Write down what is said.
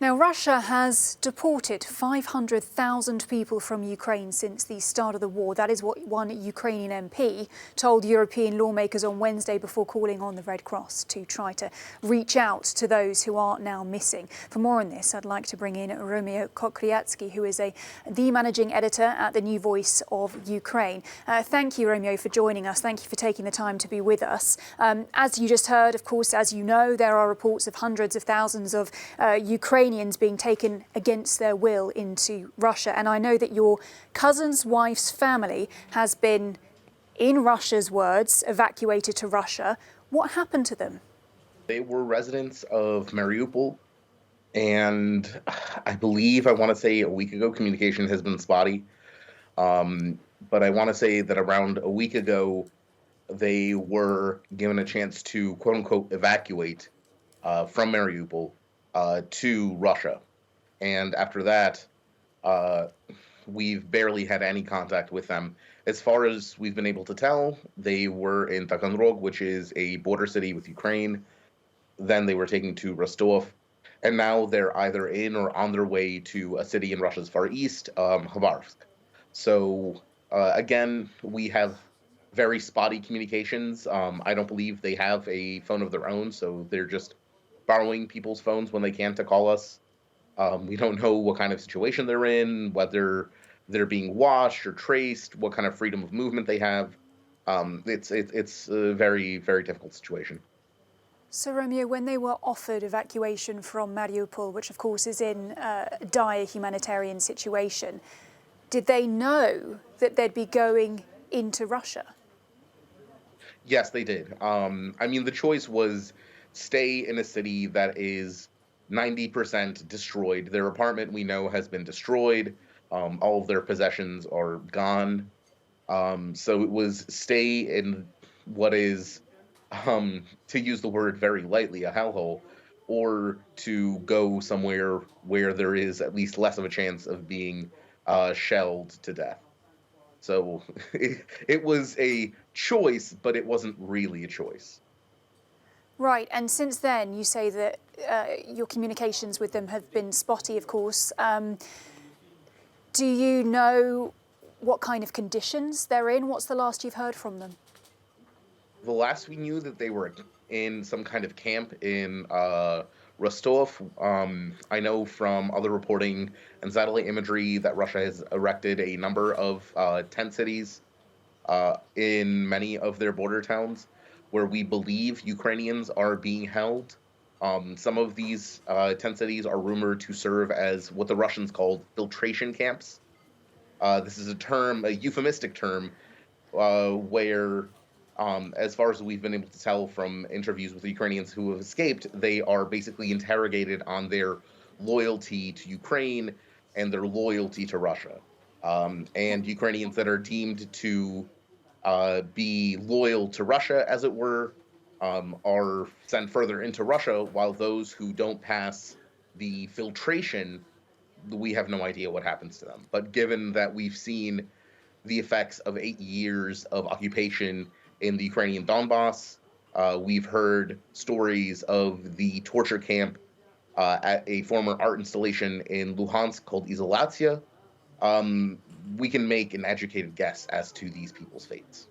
Now, Russia has deported 500,000 people from Ukraine since the start of the war. That is what one Ukrainian MP told European lawmakers on Wednesday before calling on the Red Cross to try to reach out to those who are now missing. For more on this, I'd like to bring in Romeo Kokriatsky, who is the managing editor at the New Voice of Ukraine. Thank you, Romeo, for joining us. Thank you for taking the time to be with us. As you just heard, of course, as you know, there are reports of hundreds of thousands of Ukrainians being taken against their will into Russia. And I know that your cousin's wife's family has been, in Russia's words, evacuated to Russia. What happened to them? They were residents of Mariupol, and I want to say a week ago, communication has been spotty. But I want to say that around a week ago, they were given a chance to, quote unquote, evacuate from Mariupol to Russia. And after that, we've barely had any contact with them. As far as we've been able to tell, they were in Taganrog, which is a border city with Ukraine. Then they were taken to Rostov. And now they're either in or on their way to a city in Russia's far east, Khabarovsk. So, again, we have very spotty communications. I don't believe they have a phone of their own, so they're just borrowing people's phones when they can to call us. We don't know what kind of situation they're in, whether they're being watched or traced, what kind of freedom of movement they have. It's a very, very difficult situation. So, Romeo, when they were offered evacuation from Mariupol, which of course is in a dire humanitarian situation, did they know that they'd be going into Russia? Yes, they did. The choice was stay in a city that is 90% destroyed. Their apartment, we know, has been destroyed. All of their possessions are gone. So it was stay in what is, to use the word very lightly, a hellhole, or to go somewhere where there is at least less of a chance of being shelled to death. So it was a choice, but it wasn't really a choice. Right, and since then you say that your communications with them have been spotty, of course. Do you know what kind of conditions they're in? What's the last you've heard from them? The last we knew that they were in some kind of camp in Rostov. I know from other reporting and satellite imagery that Russia has erected a number of tent cities in many of their border towns where we believe Ukrainians are being held. Some of these tent cities are rumored to serve as what the Russians called filtration camps. This is a euphemistic term, where, as far as we've been able to tell from interviews with the Ukrainians who have escaped, they are basically interrogated on their loyalty to Ukraine and their loyalty to Russia. And Ukrainians that are deemed to be loyal to Russia, as it were, are sent further into Russia, while those who don't pass the filtration, we have no idea what happens to them. But given that we've seen the effects of 8 years of occupation in the Ukrainian Donbass, we've heard stories of the torture camp at a former art installation in Luhansk called Izolatia. We can make an educated guess as to these people's fates.